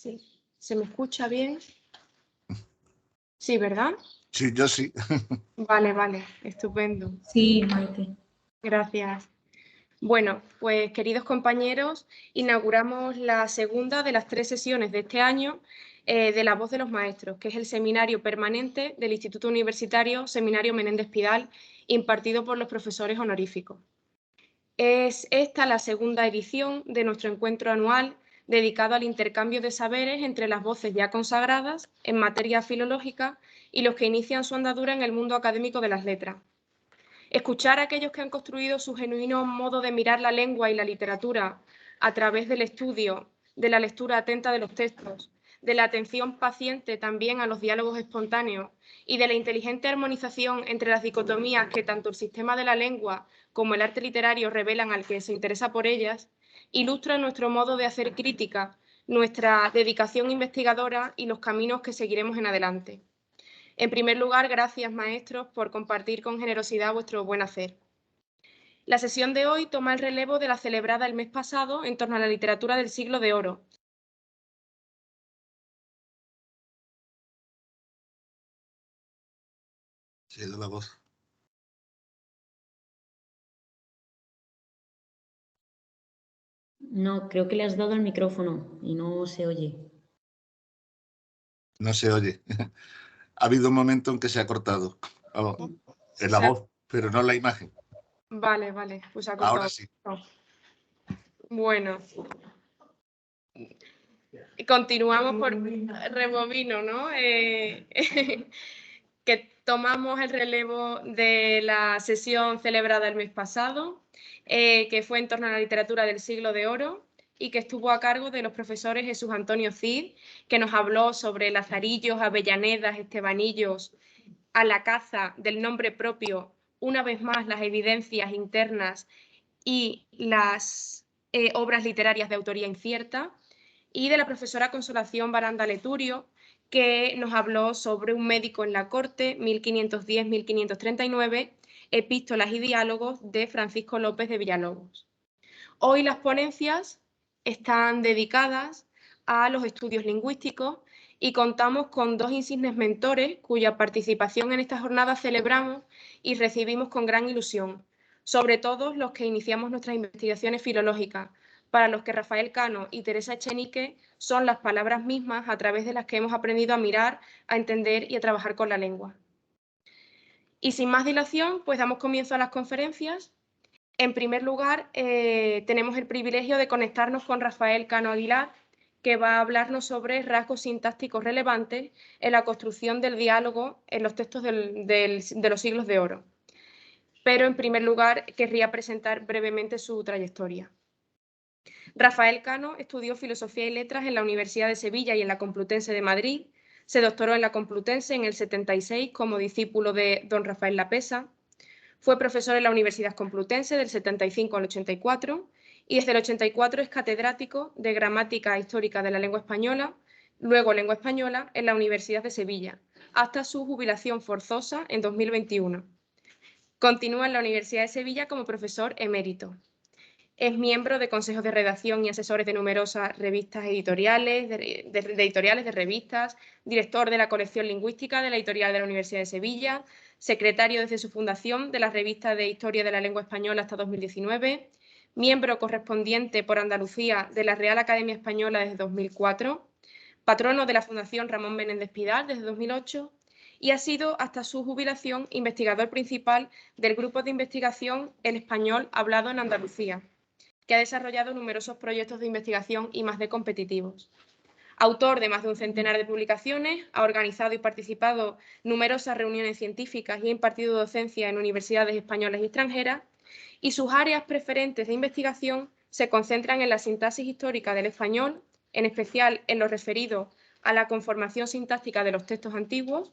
Sí. ¿Se me escucha bien? Sí, ¿verdad? Sí, yo sí. Vale, estupendo. Sí, Maite. Gracias. Bueno, pues queridos compañeros, inauguramos la segunda de las 3 sesiones de este año de La Voz de los Maestros, que es el seminario permanente del Instituto Universitario Seminario Menéndez Pidal, impartido por los profesores honoríficos. Es esta la segunda edición de nuestro encuentro anual dedicado al intercambio de saberes entre las voces ya consagradas en materia filológica y los que inician su andadura en el mundo académico de las letras. Escuchar a aquellos que han construido su genuino modo de mirar la lengua y la literatura a través del estudio, de la lectura atenta de los textos, de la atención paciente también a los diálogos espontáneos y de la inteligente armonización entre las dicotomías que tanto el sistema de la lengua como el arte literario revelan al que se interesa por ellas, ilustra nuestro modo de hacer crítica, nuestra dedicación investigadora y los caminos que seguiremos en adelante. En primer lugar, gracias, maestros, por compartir con generosidad vuestro buen hacer. La sesión de hoy toma el relevo de la celebrada el mes pasado en torno a la literatura del siglo de oro. Sí, de la voz. No, creo que le has dado al micrófono y no se oye. No se oye. Ha habido un momento en que se ha cortado en la voz, pero no la imagen. Vale, pues ha cortado. Ahora sí. Bueno. Continuamos por rebobino, ¿no? Que tomamos el relevo de la sesión celebrada el mes pasado, que fue en torno a la literatura del siglo de oro y que estuvo a cargo de los profesores Jesús Antonio Cid, que nos habló sobre Lazarillos, Avellanedas, Estebanillos, a la caza del nombre propio, una vez más las evidencias internas y las obras literarias de autoría incierta, y de la profesora Consolación Baranda Leturio, que nos habló sobre un médico en la corte, 1510-1539, epístolas y diálogos de Francisco López de Villalobos. Hoy las ponencias están dedicadas a los estudios lingüísticos y contamos con 2 insignes mentores cuya participación en esta jornada celebramos y recibimos con gran ilusión, sobre todo los que iniciamos nuestras investigaciones filológicas, para los que Rafael Cano y Teresa Echenique son las palabras mismas a través de las que hemos aprendido a mirar, a entender y a trabajar con la lengua. Y sin más dilación, pues damos comienzo a las conferencias. En primer lugar, tenemos el privilegio de conectarnos con Rafael Cano Aguilar, que va a hablarnos sobre rasgos sintácticos relevantes en la construcción del diálogo en los textos de los siglos de oro. Pero, en primer lugar, querría presentar brevemente su trayectoria. Rafael Cano estudió Filosofía y Letras en la Universidad de Sevilla y en la Complutense de Madrid. Se doctoró en la Complutense en el 76 como discípulo de don Rafael Lapesa. Fue profesor en la Universidad Complutense del 75 al 84 y desde el 84 es catedrático de Gramática Histórica de la Lengua Española, luego Lengua Española, en la Universidad de Sevilla, hasta su jubilación forzosa en 2021. Continúa en la Universidad de Sevilla como profesor emérito. Es miembro de consejos de redacción y asesores de numerosas revistas editoriales, de revistas, director de la colección lingüística de la editorial de la Universidad de Sevilla, secretario desde su fundación de la revista de Historia de la Lengua Española hasta 2019, miembro correspondiente por Andalucía de la Real Academia Española desde 2004, patrono de la Fundación Ramón Menéndez Pidal desde 2008 y ha sido hasta su jubilación investigador principal del grupo de investigación El Español Hablado en Andalucía, que ha desarrollado numerosos proyectos de investigación y más de competitivos. Autor de más de un centenar de publicaciones, ha organizado y participado en numerosas reuniones científicas y ha impartido docencia en universidades españolas y extranjeras, y sus áreas preferentes de investigación se concentran en la sintaxis histórica del español, en especial en lo referido a la conformación sintáctica de los textos antiguos,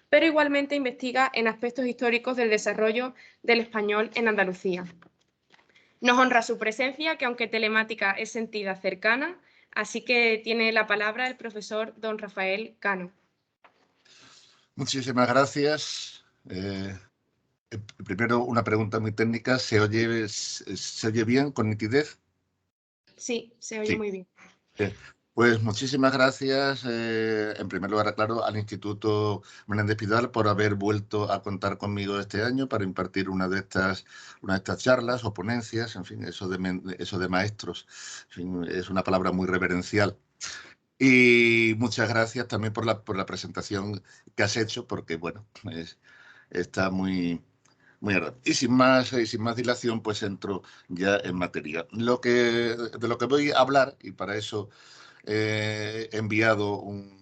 pero igualmente investiga en aspectos históricos del desarrollo del español en Andalucía. Nos honra su presencia, que aunque telemática es sentida cercana, así que tiene la palabra el profesor don Rafael Cano. Muchísimas gracias. Primero, una pregunta muy técnica. ¿Se oye bien, con nitidez? Sí, se oye muy bien. Pues muchísimas gracias, en primer lugar, aclaro, al Instituto Menéndez Pidal por haber vuelto a contar conmigo este año para impartir una de estas charlas o ponencias, en fin, eso de maestros, en fin, es una palabra muy reverencial. Y muchas gracias también por la presentación que has hecho, porque, bueno, está muy agradable. Y sin más dilación, pues entro ya en materia. De lo que voy a hablar, y para eso he enviado un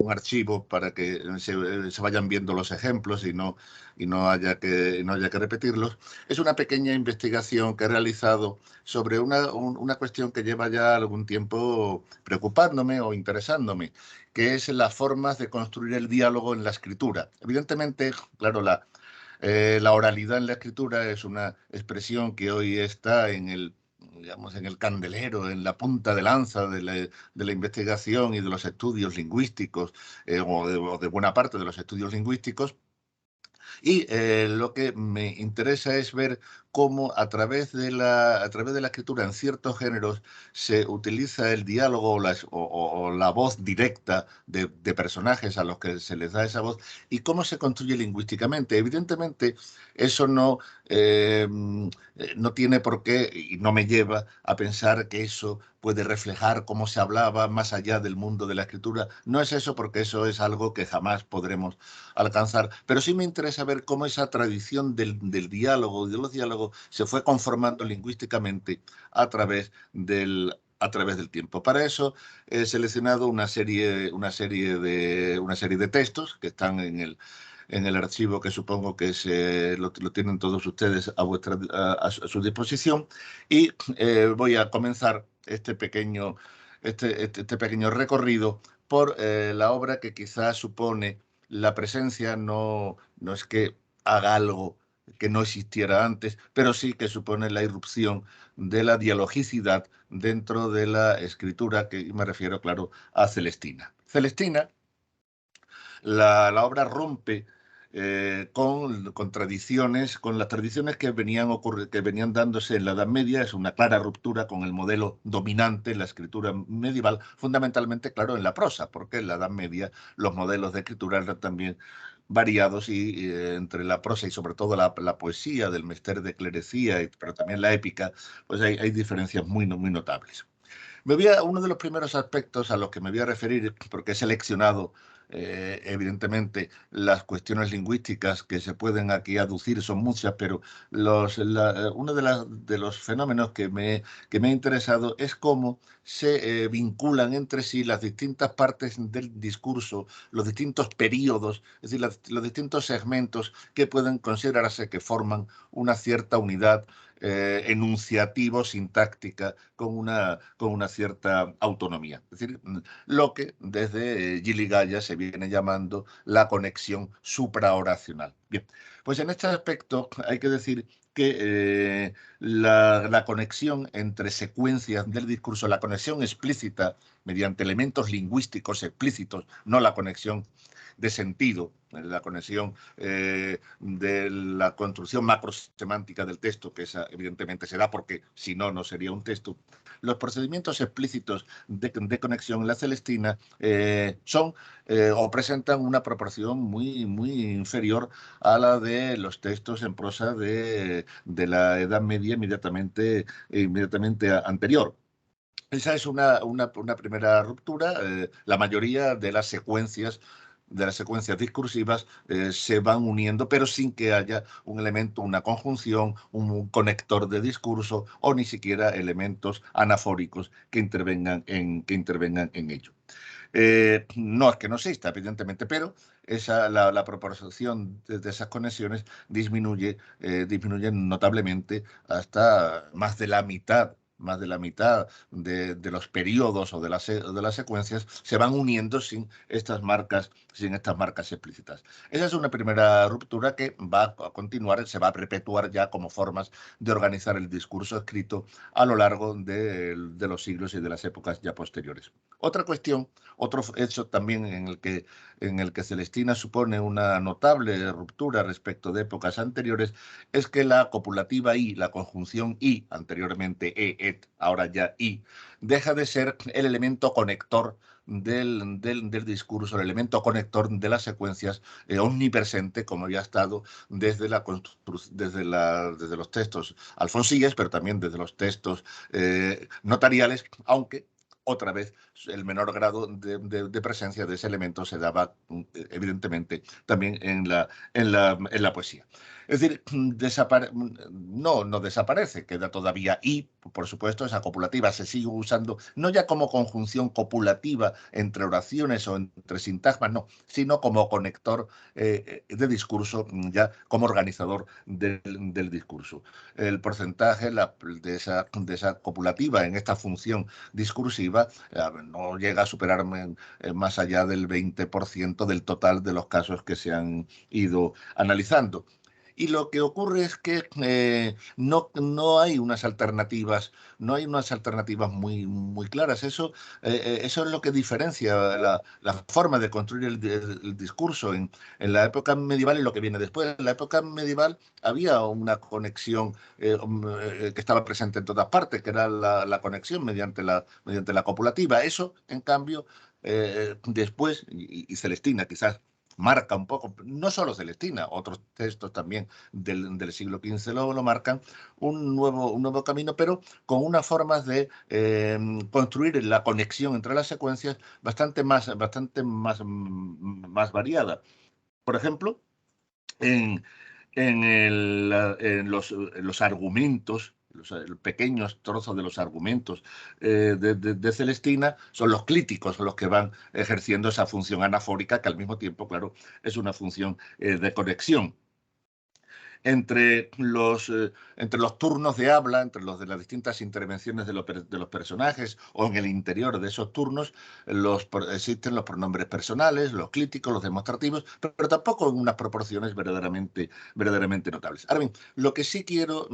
archivo para que se vayan viendo los ejemplos y no haya que repetirlos. Es una pequeña investigación que he realizado sobre una cuestión que lleva ya algún tiempo preocupándome o interesándome, que es las formas de construir el diálogo en la escritura. Evidentemente, claro, la oralidad en la escritura es una expresión que hoy está en el candelero, en la punta de lanza de la investigación y de los estudios lingüísticos, o de buena parte de los estudios lingüísticos. Y lo que me interesa es ver cómo a través de la escritura en ciertos géneros se utiliza el diálogo o la voz directa de personajes a los que se les da esa voz y cómo se construye lingüísticamente. Evidentemente, eso no tiene por qué y no me lleva a pensar que eso puede reflejar cómo se hablaba más allá del mundo de la escritura. No es eso, porque eso es algo que jamás podremos alcanzar, pero sí me interesa ver cómo esa tradición del diálogo y de los diálogos se fue conformando lingüísticamente a través del tiempo. Para eso he seleccionado una serie de textos que están en el archivo, que supongo que lo tienen todos ustedes a su disposición, y voy a comenzar este pequeño recorrido por la obra que quizás supone la presencia. No es que haga algo que no existiera antes, pero sí que supone la irrupción de la dialogicidad dentro de la escritura, que me refiero, claro, a Celestina. Celestina, la obra rompe con tradiciones, con las tradiciones que venían dándose en la Edad Media. Es una clara ruptura con el modelo dominante en la escritura medieval, fundamentalmente, claro, en la prosa, porque en la Edad Media los modelos de escritura eran también variados, y entre la prosa y sobre todo la poesía del Mester de Clerecía, pero también la épica, pues hay diferencias muy notables. Uno de los primeros aspectos a los que me voy a referir, porque he seleccionado evidentemente las cuestiones lingüísticas que se pueden aquí aducir, son muchas, pero uno de los fenómenos que me ha interesado es cómo se vinculan entre sí las distintas partes del discurso, los distintos periodos, es decir, los distintos segmentos que pueden considerarse que forman una cierta unidad enunciativo-sintáctica con una cierta autonomía. Es decir, lo que desde Gili Gaya se viene llamando la conexión supraoracional. Bien, pues en este aspecto hay que decir que la conexión entre secuencias del discurso, la conexión explícita mediante elementos lingüísticos explícitos, no la conexión de sentido, la conexión de la construcción macrosemántica del texto, que esa evidentemente se da porque si no, no sería un texto. Los procedimientos explícitos de conexión en la Celestina son o presentan una proporción muy inferior a la de los textos en prosa de la Edad Media inmediatamente anterior. Esa es una primera ruptura. La mayoría de las secuencias discursivas se van uniendo, pero sin que haya un elemento, una conjunción, un conector de discurso o ni siquiera elementos anafóricos que intervengan en ello. No es que no exista, evidentemente, pero la proporción de esas conexiones disminuye notablemente hasta más de la mitad de los periodos o de las secuencias se van uniendo sin estas marcas explícitas. Esa es una primera ruptura que va a continuar, se va a perpetuar ya como formas de organizar el discurso escrito a lo largo de los siglos y de las épocas ya posteriores. Otra cuestión, otro hecho también en el que en el que Celestina supone una notable ruptura respecto de épocas anteriores es que la copulativa I, la conjunción I, anteriormente et, ahora ya I, deja de ser el elemento conector del discurso, el elemento conector de las secuencias omnipresente, como había estado desde los textos alfonsíes, pero también desde los textos notariales, aunque otra vez el menor grado de presencia de ese elemento se daba evidentemente también en la poesía. Es decir, no desaparece, queda todavía I, por supuesto, esa copulativa se sigue usando no ya como conjunción copulativa entre oraciones o entre sintagmas, no, sino como conector de discurso, ya como organizador del discurso. El porcentaje de esa copulativa en esta función discursiva no llega a superar más allá del 20% del total de los casos que se han ido analizando. Y lo que ocurre es que no hay unas alternativas, muy claras. Eso es lo que diferencia la forma de construir el discurso en la época medieval y lo que viene después. En la época medieval había una conexión que estaba presente en todas partes, que era la conexión mediante la copulativa. Eso, en cambio, después, y Celestina quizás marca un poco, no solo Celestina, otros textos también del siglo XV lo marcan, un nuevo camino, pero con unas formas de construir la conexión entre las secuencias bastante más variada. Por ejemplo, en los argumentos, los pequeños trozos de los argumentos de Celestina, son los clíticos los que van ejerciendo esa función anafórica, que al mismo tiempo, claro, es una función de conexión entre los turnos de habla, entre los de las distintas intervenciones de los personajes o en el interior de esos turnos, existen los pronombres personales, los clíticos, los demostrativos, pero tampoco en unas proporciones verdaderamente notables. Ahora bien, lo que sí quiero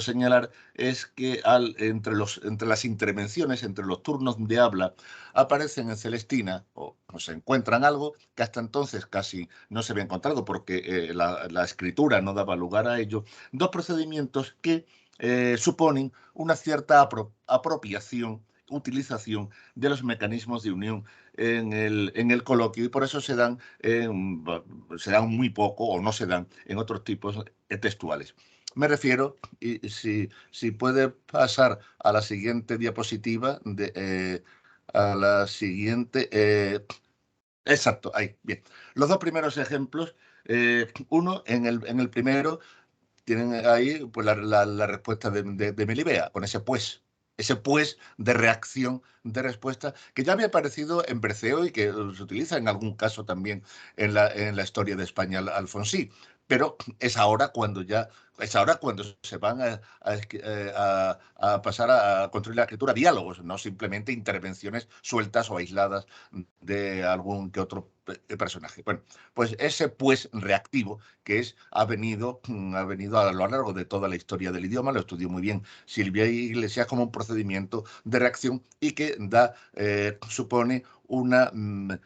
señalar es que entre las intervenciones, entre los turnos de habla, aparecen en Celestina o se encuentran algo que hasta entonces casi no se había encontrado porque la escritura no daba lugar a ello, dos procedimientos que suponen una cierta apropiación, utilización de los mecanismos de unión en el coloquio y por eso se dan muy poco o no se dan en otros tipos textuales. Me refiero, y si puede pasar a la siguiente diapositiva, a la siguiente. Exacto, ahí, bien. Los dos primeros ejemplos, uno, en el primero, tienen ahí pues, la respuesta de Melibea, con ese pues de reacción, de respuesta, que ya había aparecido en Berceo y que se utiliza en algún caso también en la historia de España Alfonsí. Pero es ahora cuando se van a pasar a construir la escritura diálogos, no simplemente intervenciones sueltas o aisladas de algún que otro personaje. Bueno, pues ese pues reactivo que ha venido a lo largo de toda la historia del idioma, lo estudió muy bien Silvia Iglesias como un procedimiento de reacción y que supone un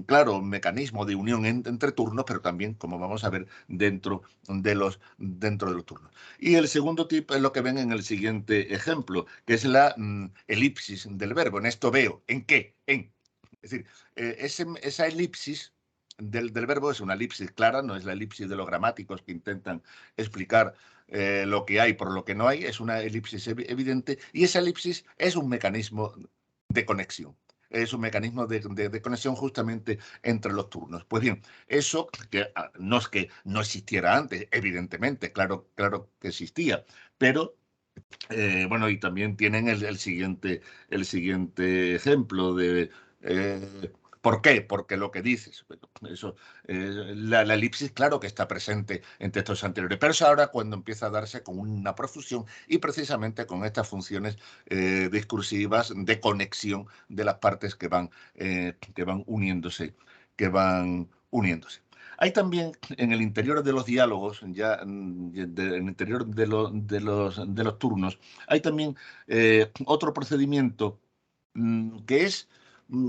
claro mecanismo de unión entre turnos, pero también, como vamos a ver, dentro de los turnos. Y el segundo tipo es lo que ven en el siguiente ejemplo, que es la elipsis del verbo. En esto veo. ¿En qué? En. Es decir, esa elipsis del verbo es una elipsis clara, no es la elipsis de los gramáticos que intentan explicar lo que hay por lo que no hay, es una elipsis evidente y esa elipsis es un mecanismo de conexión. Es un mecanismo de conexión justamente entre los turnos. Pues bien, eso que no es que no existiera antes, evidentemente, claro que existía, pero bueno, y también tienen el siguiente ejemplo de ¿por qué? Porque lo que dices. Eso, la elipsis, claro que está presente en textos anteriores, pero es ahora cuando empieza a darse con una profusión y precisamente con estas funciones discursivas de conexión de las partes que van uniéndose. Hay también en el interior de los diálogos, en el interior de los turnos, hay también otro procedimiento que es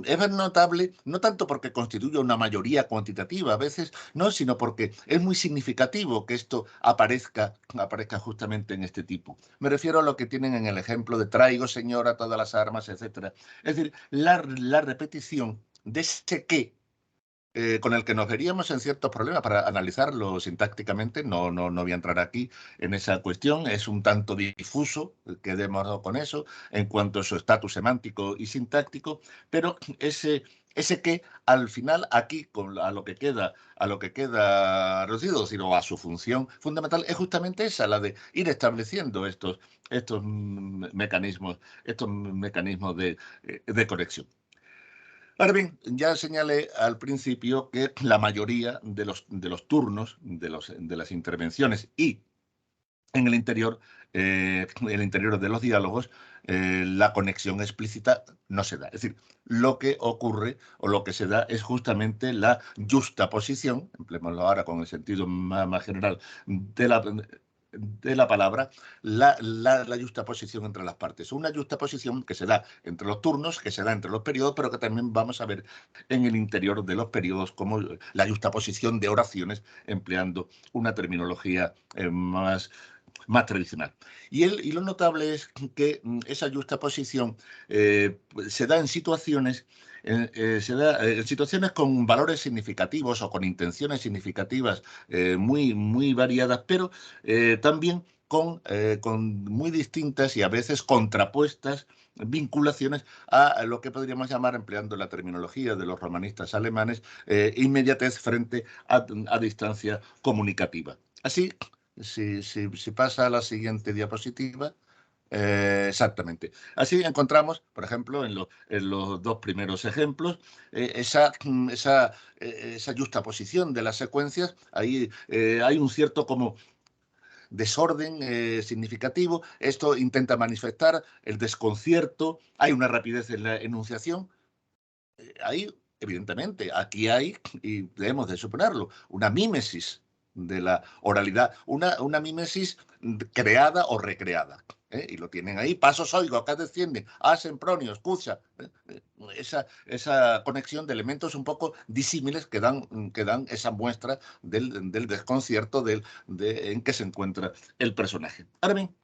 es notable no tanto porque constituye una mayoría cuantitativa a veces, no, sino porque es muy significativo que esto aparezca justamente en este tipo. Me refiero a lo que tienen en el ejemplo de traigo, señora, todas las armas, etc. Es decir, la repetición de ese qué con el que nos veríamos en ciertos problemas para analizarlo sintácticamente. No voy a entrar aquí en esa cuestión, es un tanto difuso, quedémonos con eso, en cuanto a su estatus semántico y sintáctico, pero ese que al final aquí, a lo que queda reducido, sino a su función fundamental, es justamente esa, la de ir estableciendo estos mecanismos de conexión. Ahora bien, ya señalé al principio que la mayoría de los turnos, de las intervenciones y en el interior de los diálogos, la conexión explícita no se da. Es decir, lo que ocurre o lo que se da es justamente la justaposición, empleémoslo ahora con el sentido más general de la palabra, la justaposición entre las partes. Una justaposición que se da entre los turnos, que se da entre los periodos, pero que también vamos a ver en el interior de los periodos como la justaposición de oraciones, empleando una terminología más tradicional. Y lo notable es que esa justaposición se da en situaciones con valores significativos o con intenciones significativas muy variadas, pero también con muy distintas y a veces contrapuestas vinculaciones a lo que podríamos llamar, empleando la terminología de los romanistas alemanes, inmediatez frente a distancia comunicativa. Así, si pasa a la siguiente diapositiva, exactamente. Así encontramos, por ejemplo, en los dos primeros ejemplos, esa justaposición de las secuencias. Ahí hay un cierto como desorden significativo. Esto intenta manifestar el desconcierto. Hay una rapidez en la enunciación. Ahí, evidentemente, aquí hay, y debemos de suponerlo, una mímesis de la oralidad, una mímesis creada o recreada. Y lo tienen ahí, pasos oigo, acá descienden, sempronio, escucha. Esa conexión de elementos un poco disímiles que dan esa muestra del desconcierto en que se encuentra el personaje. Ahora bien,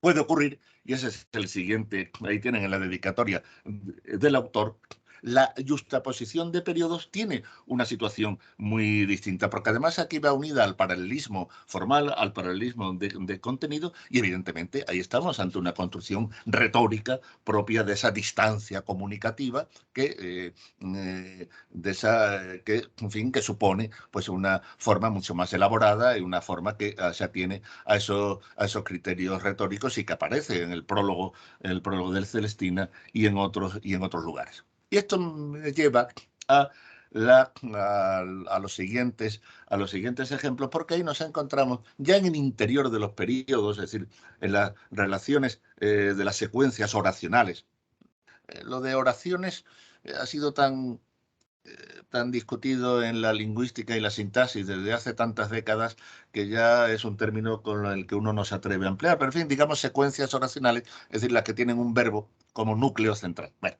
puede ocurrir, y ese es el siguiente, ahí tienen en la dedicatoria del autor, la justaposición de periodos tiene una situación muy distinta, porque además aquí va unida al paralelismo formal, al paralelismo de contenido, y evidentemente ahí estamos ante una construcción retórica propia de esa distancia comunicativa que que supone pues una forma mucho más elaborada y una forma que se atiene a esos criterios retóricos y que aparece en el prólogo del Celestina y en otros lugares. Y esto me lleva a los siguientes ejemplos, porque ahí nos encontramos ya en el interior de los periodos, es decir, en las relaciones de las secuencias oracionales. Lo de oraciones ha sido tan discutido en la lingüística y la sintaxis desde hace tantas décadas que ya es un término con el que uno no se atreve a emplear. Pero en fin, digamos secuencias oracionales, es decir, las que tienen un verbo como núcleo central. Bueno,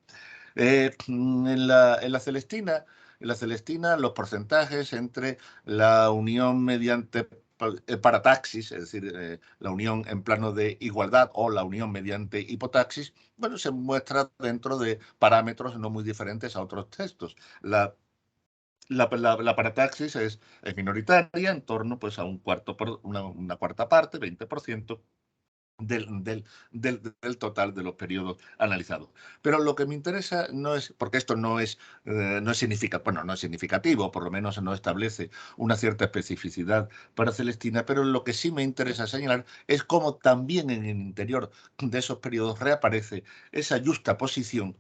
en la Celestina, los porcentajes entre la unión mediante parataxis, es decir, la unión en plano de igualdad o la unión mediante hipotaxis, bueno, se muestra dentro de parámetros no muy diferentes a otros textos. La parataxis es minoritaria, en torno pues, a una cuarta parte, 20%. Del total de los periodos analizados. Pero lo que me interesa no es, porque esto no es significativo, por lo menos no establece una cierta especificidad para Celestina, pero lo que sí me interesa señalar es cómo también en el interior de esos periodos reaparece esa justaposición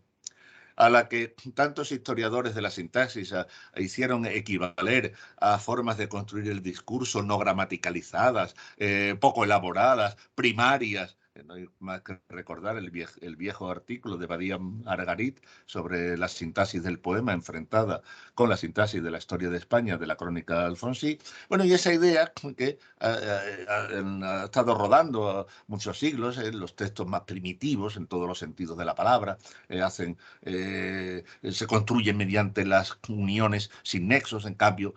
a la que tantos historiadores de la sintaxis hicieron equivaler a formas de construir el discurso no gramaticalizadas, poco elaboradas, primarias, No hay más que recordar el viejo artículo de Badia Margarit sobre la sintaxis del poema enfrentada con la sintaxis de la historia de España, de la crónica de Alfonsí. Bueno, y esa idea que ha estado rodando muchos siglos, los textos más primitivos en todos los sentidos de la palabra, se construyen mediante las uniones sin nexos. En cambio,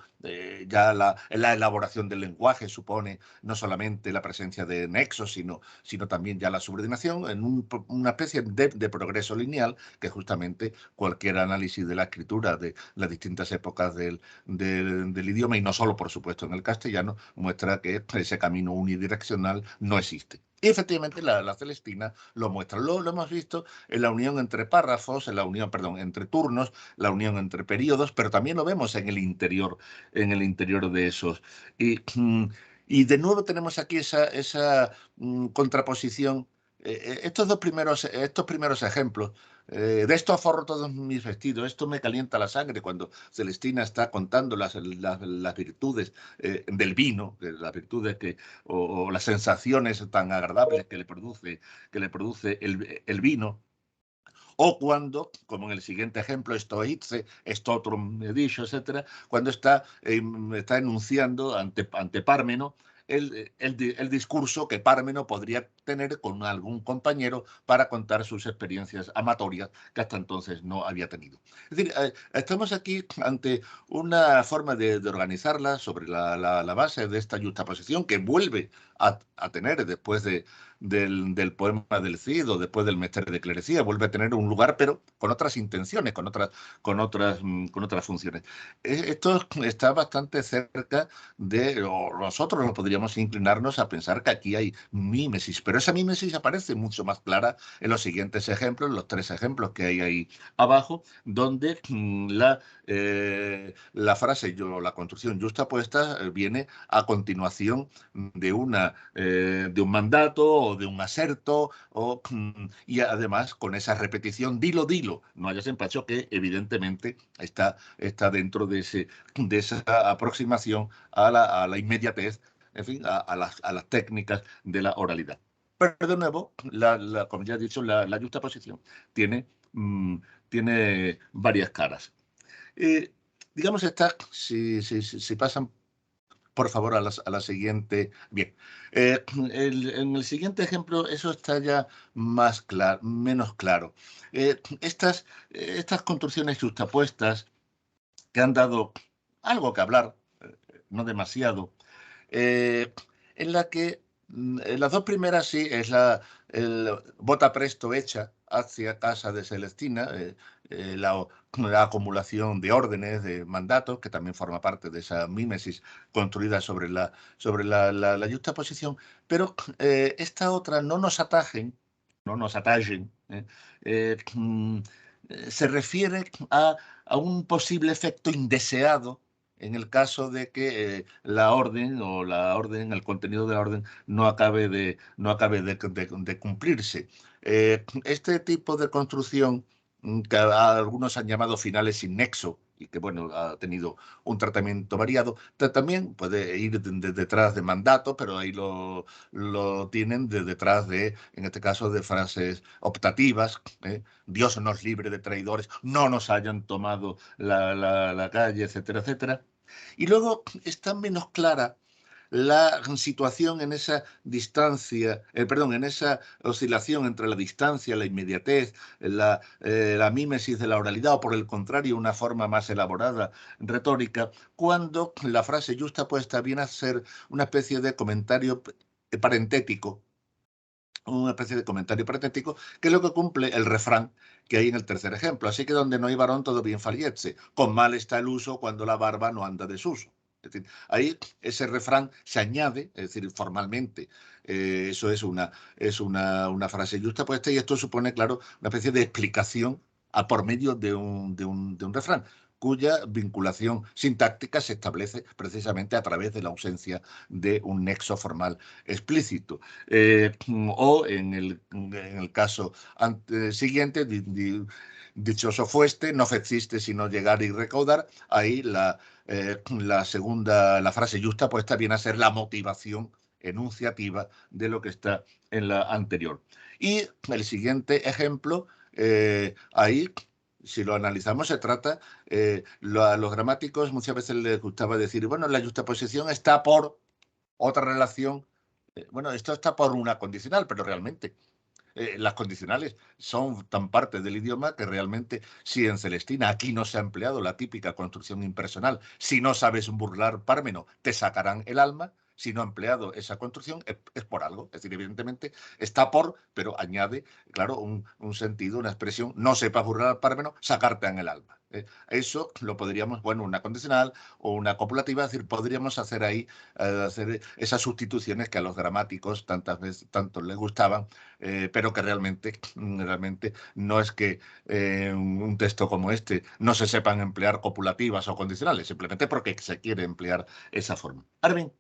ya la elaboración del lenguaje supone no solamente la presencia de nexos, sino también ya la subordinación en una especie de progreso lineal que justamente cualquier análisis de la escritura de las distintas épocas del idioma, y no solo, por supuesto, en el castellano, muestra que ese camino unidireccional no existe. Y efectivamente la Celestina lo muestra. Lo hemos visto en la unión entre párrafos, entre turnos, la unión entre periodos, pero también lo vemos en el interior de esos. Y de nuevo tenemos aquí esa contraposición. Estos primeros ejemplos, de esto aforro todos mis vestidos, esto me calienta la sangre, cuando Celestina está contando las virtudes del vino, las virtudes o las sensaciones tan agradables que le produce el vino. O cuando, como en el siguiente ejemplo, estoitze, estotrum dicho, etcétera, cuando está enunciando ante Pármeno el discurso que Pármeno podría tener con algún compañero para contar sus experiencias amatorias que hasta entonces no había tenido. Es decir, estamos aquí ante una forma de organizarla sobre la base de esta juxtaposición que vuelve a tener después del poema del Cid o después del Mestre de Clerecía, vuelve a tener un lugar, pero con otras intenciones, con otras funciones. Esto está bastante cerca o nosotros no podríamos inclinarnos a pensar que aquí hay mímesis, pero esa mímesis aparece mucho más clara en los siguientes ejemplos, los 3 ejemplos que hay ahí abajo, donde la frase, la construcción justapuesta viene a continuación de un mandato o de un aserto, y además con esa repetición, dilo, no hayas empacho, que evidentemente está dentro de esa aproximación a la inmediatez, en fin, a las técnicas de la oralidad. Pero de nuevo, como ya he dicho, la juxtaposición tiene varias caras. Digamos, si pasan por favor a la siguiente. Bien, en el siguiente ejemplo eso está ya menos claro. Estas construcciones justapuestas que han dado algo que hablar, no demasiado, en la que las 2 primeras sí es el bota presto hecha hacia casa de Celestina, la acumulación de órdenes, de mandatos, que también forma parte de esa mímesis construida sobre la juxtaposición, pero esta otra no nos atajen, se refiere a un posible efecto indeseado en el caso de que la orden, el contenido de la orden no acabe de cumplirse. Este tipo de construcción, que algunos han llamado finales sin nexo, y que bueno, ha tenido un tratamiento variado, también puede ir detrás de mandato, pero ahí lo tienen detrás en este caso, de frases optativas. Dios nos libre de traidores, no nos hayan tomado la calle, etcétera, etcétera. Y luego está menos clara la situación en esa distancia, en esa oscilación entre la distancia, la inmediatez, la mímesis de la oralidad, o por el contrario, una forma más elaborada, retórica, cuando la frase justapuesta viene a ser una especie de comentario parentético, que es lo que cumple el refrán que hay en el tercer ejemplo. Así que donde no hay varón, todo bien farietse. Con mal está el uso cuando la barba no anda desuso. Es decir, ahí ese refrán se añade, es decir, formalmente. Eso es una frase justapuesta, y esto supone, claro, una especie de explicación por medio de un refrán, cuya vinculación sintáctica se establece precisamente a través de la ausencia de un nexo formal explícito. O en el caso siguiente, dichoso fueste, no feciste sino llegar y recaudar. Ahí la frase justapuesta viene a ser la motivación enunciativa de lo que está en la anterior. Y el siguiente ejemplo, ahí, si lo analizamos, se trata, a los gramáticos muchas veces les gustaba decir, bueno, la yuxtaposición está por otra relación. Bueno, esto está por una condicional, pero realmente las condicionales son tan parte del idioma que realmente, si en Celestina aquí no se ha empleado la típica construcción impersonal, si no sabes burlar Pármeno, te sacarán el alma. Si no ha empleado esa construcción, es por algo. Es decir, evidentemente está por, pero añade, claro, un sentido, una expresión, no sepas burlar Pármeno, sacarte en el alma. Eso lo podríamos, bueno, una condicional o una copulativa, es decir, podríamos hacer ahí, hacer esas sustituciones que a los gramáticos tanto les gustaban, pero que realmente no es que un texto como este no se sepan emplear copulativas o condicionales, simplemente porque se quiere emplear esa forma. Ahora bien,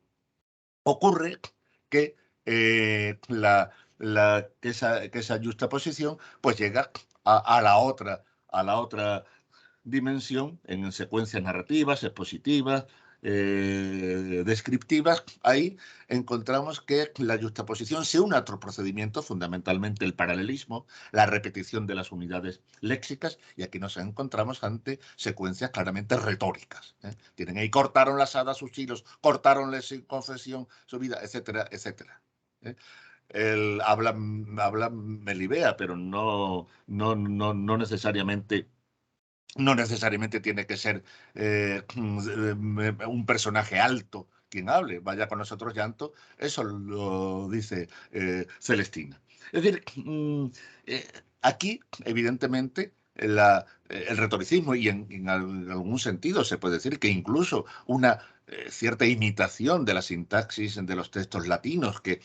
ocurre que, que esa justaposición pues llega a la otra dimensión en secuencias narrativas, expositivas, descriptivas. Ahí encontramos que la yuxtaposición se une a otro procedimiento, fundamentalmente el paralelismo, la repetición de las unidades léxicas, y aquí nos encontramos ante secuencias claramente retóricas. Tienen ahí, cortaron las hadas sus hilos, cortaronle sin confesión su vida, etcétera, etcétera. Habla Melibea, pero no necesariamente tiene que ser un personaje alto quien hable. Vaya con nosotros llanto, eso lo dice Celestina. Es decir, aquí, evidentemente, el retoricismo, y en algún sentido se puede decir que incluso una cierta imitación de la sintaxis de los textos latinos, que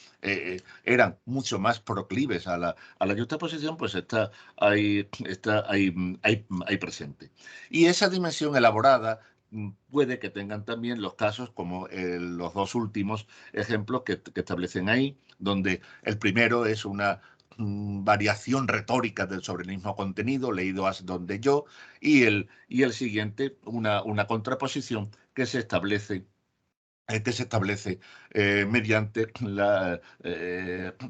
eran mucho más proclives a la yuxtaposición, pues está ahí presente. Y esa dimensión elaborada puede que tengan también los casos como los dos últimos ejemplos que establecen ahí, donde el primero es una variación retórica sobre el mismo contenido, leído hasta donde yo, y el siguiente, una contraposición que se establece mediante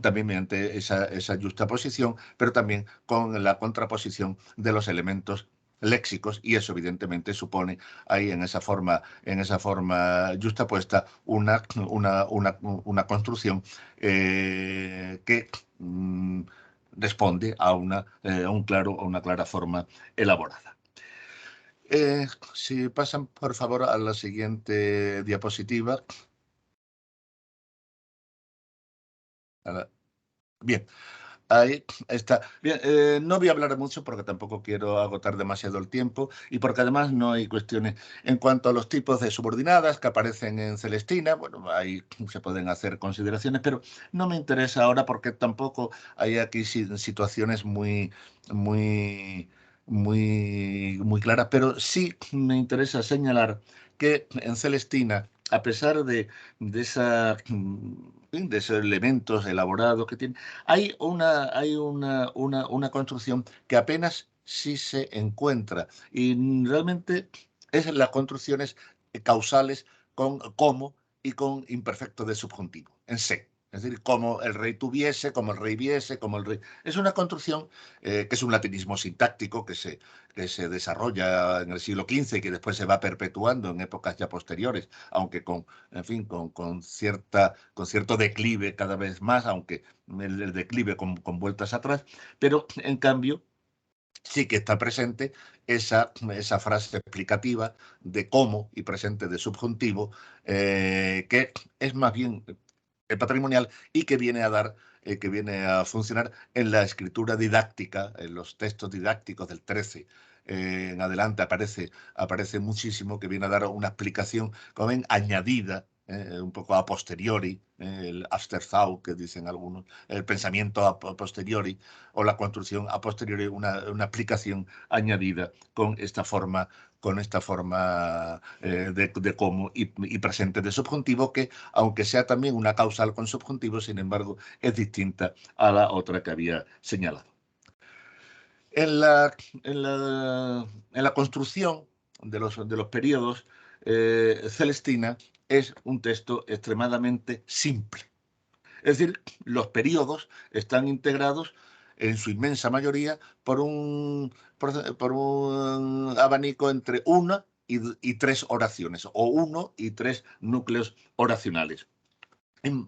también mediante esa juxtaposición, pero también con la contraposición de los elementos léxicos, y eso evidentemente supone ahí en esa forma juxtapuesta una construcción que responde a una clara forma elaborada. Si pasan, por favor, a la siguiente diapositiva. Bien, ahí está. Bien, no voy a hablar mucho porque tampoco quiero agotar demasiado el tiempo y porque además no hay cuestiones. En cuanto a los tipos de subordinadas que aparecen en Celestina, bueno, ahí se pueden hacer consideraciones, pero no me interesa ahora porque tampoco hay aquí situaciones muy claras, pero sí me interesa señalar que en Celestina, a pesar de esos elementos elaborados que tiene, hay una construcción que apenas sí se encuentra, y realmente es las construcciones causales con como y con imperfecto de subjuntivo en se. Es decir, como el rey tuviese, como el rey viese, como el rey... Es una construcción que es un latinismo sintáctico que se desarrolla en el siglo XV y que después se va perpetuando en épocas ya posteriores, aunque con cierto declive cada vez más, aunque el declive con vueltas atrás, pero en cambio sí que está presente esa frase explicativa de cómo y presente de subjuntivo, que es más bien patrimonial y que viene a funcionar en la escritura didáctica, en los textos didácticos del 13 en adelante aparece muchísimo, que viene a dar una explicación, como ven, añadida, un poco a posteriori, el afterthought que dicen algunos, el pensamiento a posteriori o la construcción a posteriori, una explicación añadida con esta forma de cómo y presente de subjuntivo, que aunque sea también una causal con subjuntivo, sin embargo es distinta a la otra que había señalado. En la construcción de los periodos, Celestina es un texto extremadamente simple. Es decir, los periodos están integrados en su inmensa mayoría por un abanico entre una y tres oraciones, o uno y tres núcleos oracionales.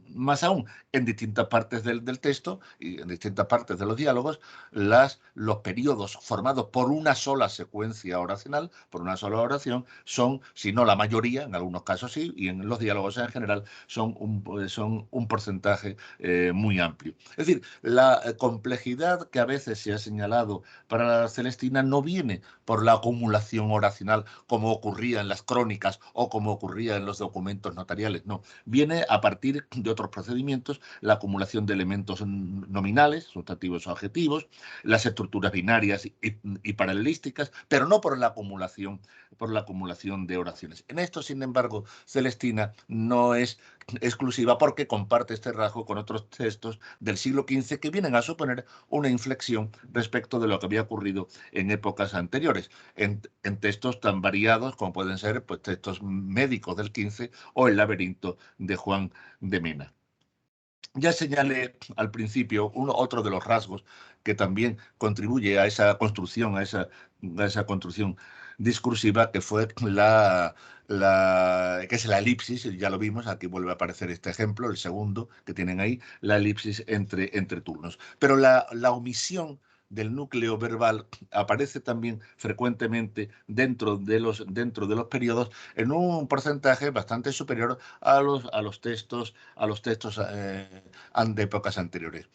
Más aún, en distintas partes del texto y en distintas partes de los diálogos, los periodos formados por una sola secuencia oracional, por una sola oración, son, si no la mayoría, en algunos casos sí, y en los diálogos en general son un porcentaje muy amplio. Es decir, la complejidad que a veces se ha señalado para la Celestina no viene por la acumulación oracional como ocurría en las crónicas o como ocurría en los documentos notariales, no, viene a partir de otros procedimientos, la acumulación de elementos nominales, sustantivos o adjetivos, las estructuras binarias y paralelísticas, pero no por la acumulación de oraciones. En esto, sin embargo, Celestina no es exclusiva porque comparte este rasgo con otros textos del siglo XV que vienen a suponer una inflexión respecto de lo que había ocurrido en épocas anteriores, en textos tan variados como pueden ser pues, textos médicos del XV o el laberinto de Juan de Mena. Ya señalé al principio otro de los rasgos que también contribuye a esa construcción, a esa construcción discursiva, que fue que es la elipsis, ya lo vimos, aquí vuelve a aparecer este ejemplo, el segundo que tienen ahí, la elipsis entre turnos. Pero la omisión del núcleo verbal aparece también frecuentemente dentro de los periodos en un porcentaje bastante superior a los textos de épocas anteriores.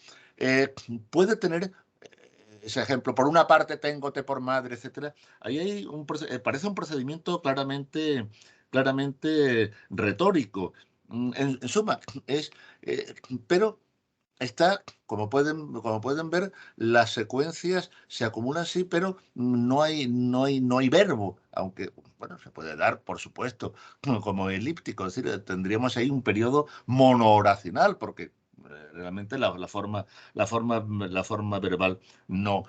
Puede tener ese ejemplo, por una parte tengo te por madre, etcétera. Ahí hay parece un procedimiento claramente retórico. En suma, pero está, como pueden ver, las secuencias se acumulan sí, pero no hay verbo, aunque bueno, se puede dar, por supuesto, como elíptico, es decir, tendríamos ahí un periodo monooracional, porque realmente la forma verbal no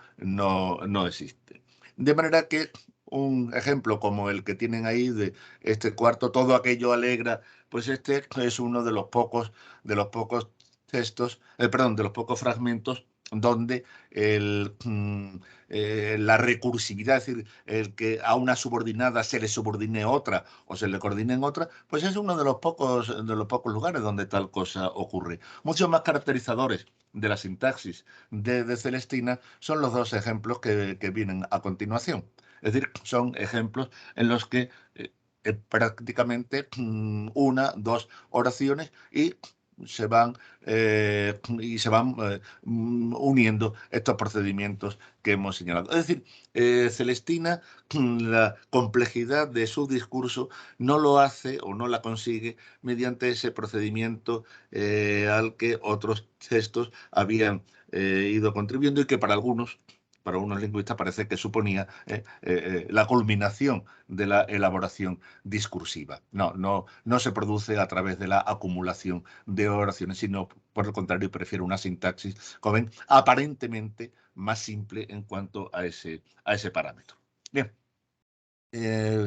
existe. De manera que un ejemplo como el que tienen ahí de este cuarto, todo aquello alegra, pues este es uno de los pocos textos, de los pocos fragmentos donde la recursividad, es decir, el que a una subordinada se le subordine otra o se le coordine otra, pues es uno de los pocos lugares donde tal cosa ocurre. Muchos más caracterizadores de la sintaxis de Celestina son los dos ejemplos que vienen a continuación. Es decir, son ejemplos en los que prácticamente dos oraciones y se van uniendo estos procedimientos que hemos señalado. Es decir, Celestina, la complejidad de su discurso no lo hace o no la consigue mediante ese procedimiento al que otros textos habían ido contribuyendo y que para algunos lingüistas parece que suponía la culminación de la elaboración discursiva. No se produce a través de la acumulación de oraciones, sino por el contrario prefiere una sintaxis, como ven, aparentemente más simple en cuanto a ese parámetro. Bien,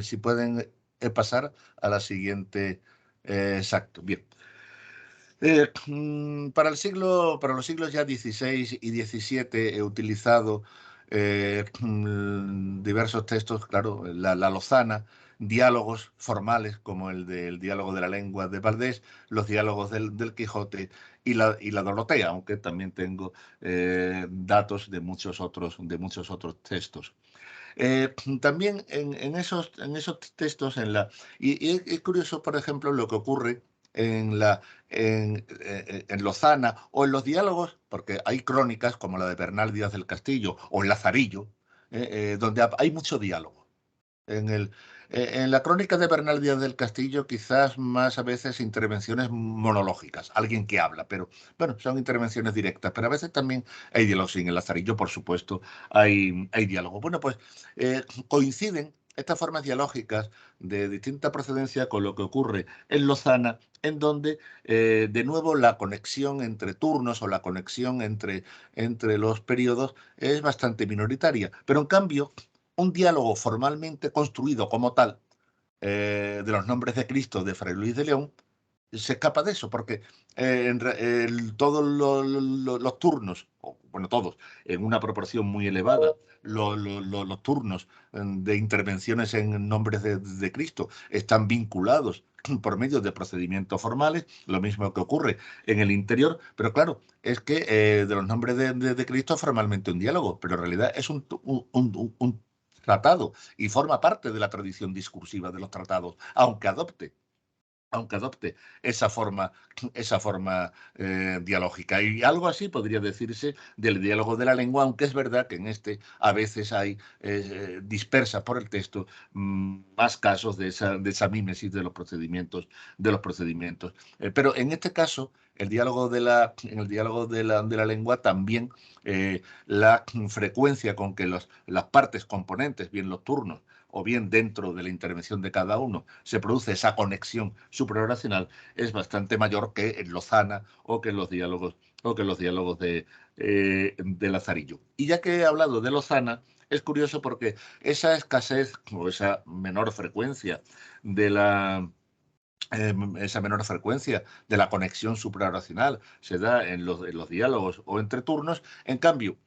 si pueden pasar a la siguiente. Exacto, bien. Para los siglos ya XVI y XVII he utilizado diversos textos, claro, la Lozana, diálogos formales como el del diálogo de la lengua de Valdés, los diálogos del Quijote y la Dorotea, aunque también tengo datos de muchos otros textos. También en esos textos, y es curioso, por ejemplo, lo que ocurre en Lozana o en los diálogos, porque hay crónicas como la de Bernal Díaz del Castillo o el Lazarillo, donde hay mucho diálogo. En la crónica de Bernal Díaz del Castillo quizás más a veces intervenciones monológicas, alguien que habla, pero bueno, son intervenciones directas, pero a veces también hay diálogos. En el Lazarillo, por supuesto, hay diálogo. Bueno, pues coinciden estas formas dialógicas de distinta procedencia con lo que ocurre en Lozana, en donde de nuevo la conexión entre turnos o la conexión entre los periodos es bastante minoritaria, pero en cambio un diálogo formalmente construido como tal de los nombres de Cristo de Fray Luis de León se escapa de eso, porque todos los turnos, bueno, todos, en una proporción muy elevada, los turnos de intervenciones en nombres de Cristo están vinculados por medio de procedimientos formales, lo mismo que ocurre en el interior, pero claro, es que de los nombres de Cristo es formalmente un diálogo, pero en realidad es un tratado y forma parte de la tradición discursiva de los tratados, aunque adopte esa forma dialógica. Y algo así podría decirse del diálogo de la lengua, aunque es verdad que en este a veces hay dispersa por el texto más casos de esa mímesis de los procedimientos. Pero en este caso, en el diálogo de la lengua también la frecuencia con que las partes componentes, bien los turnos, o bien dentro de la intervención de cada uno, se produce esa conexión suprarracional, es bastante mayor que en Lozana o que en los diálogos de Lazarillo. Y ya que he hablado de Lozana, es curioso porque esa escasez o esa menor frecuencia de la conexión suprarracional se da en los diálogos o entre turnos. En cambio,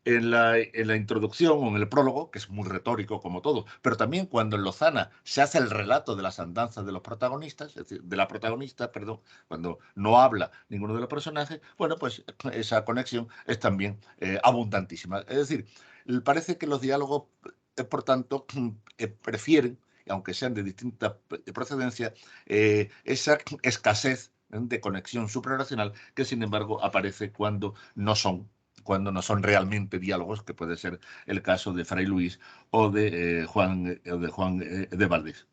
en la introducción o en el prólogo, que es muy retórico como todo, pero también cuando en Lozana se hace el relato de las andanzas de los protagonistas, es decir, de la protagonista, perdón, cuando no habla ninguno de los personajes, bueno, pues esa conexión es también abundantísima. Es decir, parece que los diálogos, por tanto, prefieren, aunque sean de distinta procedencia, esa escasez de conexión suprarracional que, sin embargo, aparece cuando no son realmente diálogos, que puede ser el caso de Fray Luis o de Juan de Valdés.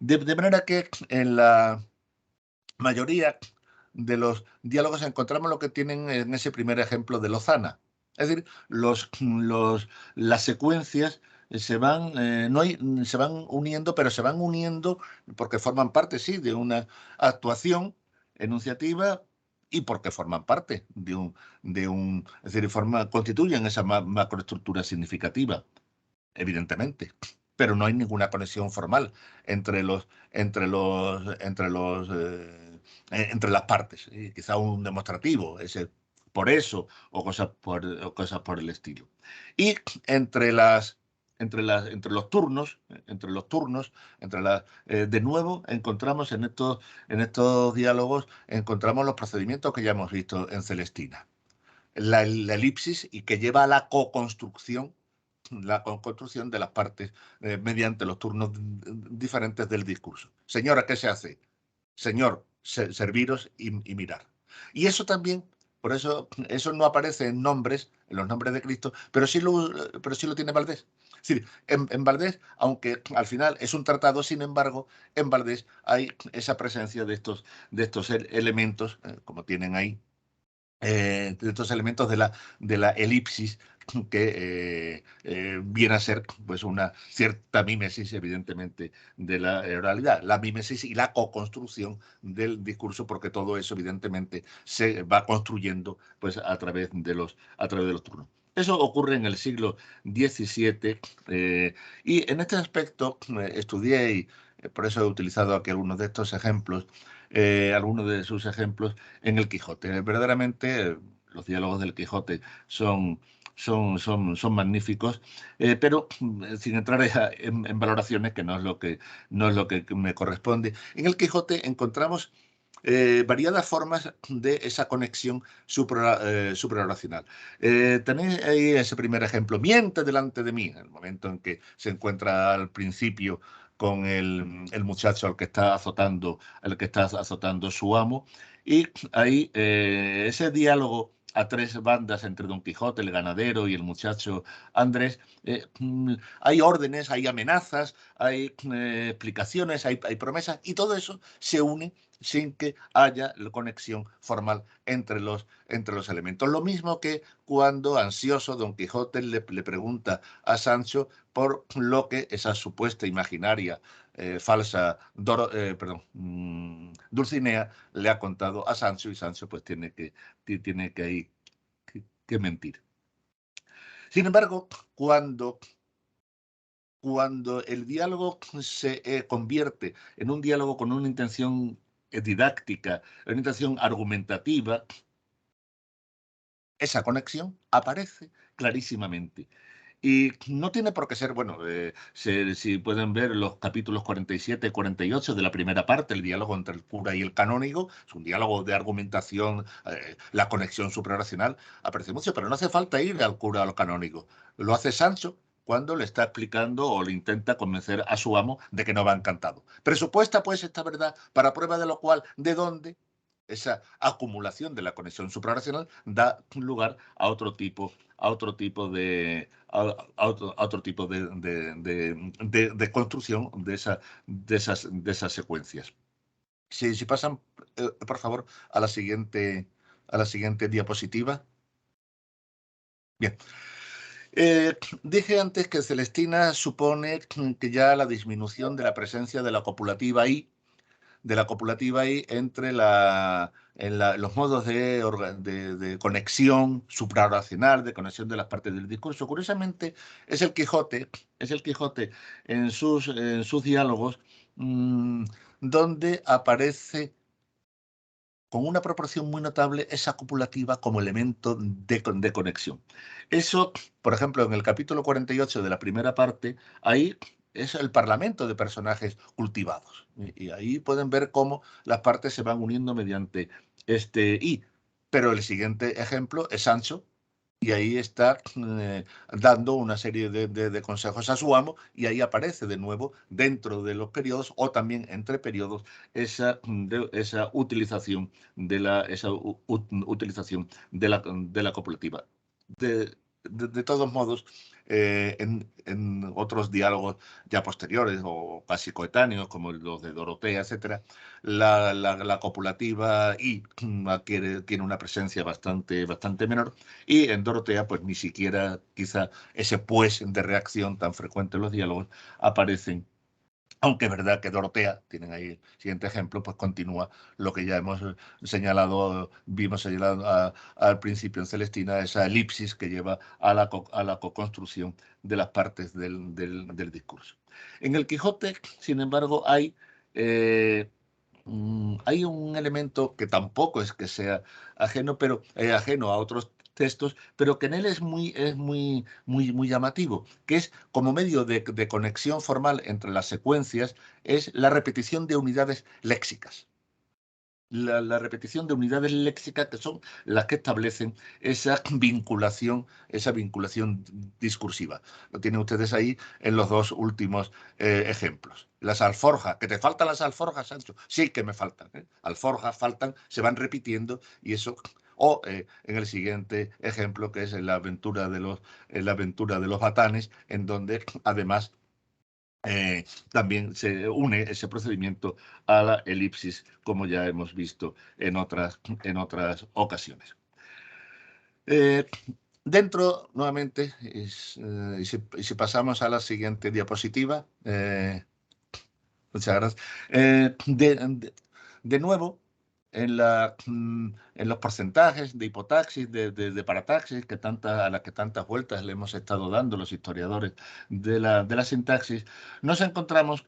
De manera que en la mayoría de los diálogos encontramos lo que tienen en ese primer ejemplo de Lozana. Es decir, las secuencias se van uniendo, pero se van uniendo porque forman parte, sí, de una actuación enunciativa y porque forman parte es decir, constituyen esa macroestructura significativa, evidentemente. Pero no hay ninguna conexión formal entre las partes. Quizá un demostrativo, por eso, o cosas por el estilo. Y entre los turnos, de nuevo encontramos en estos diálogos, encontramos los procedimientos que ya hemos visto en Celestina. La elipsis, y que lleva a la co-construcción de las partes mediante los turnos diferentes del discurso. Señora, ¿qué se hace? Señor, serviros y mirar. Y eso también, por eso no aparece en los nombres de Cristo, pero sí lo tiene Valdés. Es decir, en Valdés, aunque al final es un tratado, sin embargo, en Valdés hay esa presencia de estos elementos, como tienen ahí, de estos elementos de la elipsis, que viene a ser pues una cierta mímesis, evidentemente, de la oralidad, la mímesis y la co-construcción del discurso, porque todo eso, evidentemente, se va construyendo pues a través de los turnos. Eso ocurre en el siglo XVII, y en este aspecto estudié, y por eso he utilizado aquí algunos de estos ejemplos, algunos de sus ejemplos en el Quijote. Verdaderamente, los diálogos del Quijote son magníficos, pero sin entrar en valoraciones, que no es lo que me corresponde. En el Quijote encontramos variadas formas de esa conexión suprarracional. Tenéis ahí ese primer ejemplo: miente delante de mí, en el momento en que se encuentra al principio con el muchacho al que está azotando su amo, y ahí ese diálogo a tres bandas entre Don Quijote, el ganadero, y el muchacho Andrés. Hay órdenes, hay amenazas, hay explicaciones, hay promesas, y todo eso se une sin que haya conexión formal entre los elementos. Lo mismo que cuando, ansioso, Don Quijote le pregunta a Sancho por lo que esa supuesta imaginaria falsa Dulcinea le ha contado a Sancho, y Sancho pues tiene que mentir. Sin embargo, cuando el diálogo se convierte en un diálogo con una intención didáctica, orientación argumentativa, esa conexión aparece clarísimamente. Y no tiene por qué ser, bueno, si pueden ver los capítulos 47 y 48 de la primera parte, el diálogo entre el cura y el canónigo, es un diálogo de argumentación, la conexión suprarracional aparece mucho, pero no hace falta ir al cura o al canónigo. Lo hace Sancho cuando le está explicando o le intenta convencer a su amo de que no va encantado. Presupuesta pues esta verdad, para prueba de lo cual, ¿de dónde? Esa acumulación de la conexión suprarracional da lugar a otro tipo de construcción de esas secuencias. Si pasan, por favor, a la siguiente diapositiva. Bien. Dije antes que Celestina supone que ya la disminución de la presencia de la copulativa I, entre los modos de conexión suprarracional, de conexión de las partes del discurso. Curiosamente, es el Quijote en sus diálogos donde aparece con una proporción muy notable esa copulativa como elemento de conexión. Eso, por ejemplo, en el capítulo 48 de la primera parte, ahí es el parlamento de personajes cultivados. Y ahí pueden ver cómo las partes se van uniendo mediante este I. Pero el siguiente ejemplo es Sancho, y ahí está dando una serie de consejos a su amo, y ahí aparece de nuevo dentro de los periodos o también entre periodos esa utilización de la copulativa. De todos modos, en otros diálogos ya posteriores o casi coetáneos, como los de Dorotea, etcétera, la copulativa I tiene una presencia bastante menor, y en Dorotea, pues ni siquiera quizá ese pues de reacción tan frecuente en los diálogos aparecen. Aunque es verdad que Dorotea, tienen ahí el siguiente ejemplo, pues continúa lo que ya vimos señalado al principio en Celestina, esa elipsis que lleva a la co-construcción de las partes del discurso. En el Quijote, sin embargo, hay un elemento que tampoco es que sea ajeno, pero ajeno a otros textos, pero que en él es muy llamativo, que es como medio de conexión formal entre las secuencias, es la repetición de unidades léxicas. La repetición de unidades léxicas que son las que establecen esa vinculación discursiva. Lo tienen ustedes ahí en los dos últimos ejemplos. Las alforjas, ¿que te faltan las alforjas, Sancho? Sí que me faltan. Alforjas faltan, se van repitiendo, y eso... O en el siguiente ejemplo, que es la aventura de los batanes, en donde además también se une ese procedimiento a la elipsis, como ya hemos visto en otras ocasiones. Dentro, nuevamente, y si pasamos a la siguiente diapositiva, muchas gracias. De nuevo, en los porcentajes de hipotaxis, de parataxis, a las que tantas vueltas le hemos estado dando los historiadores de la sintaxis, nos encontramos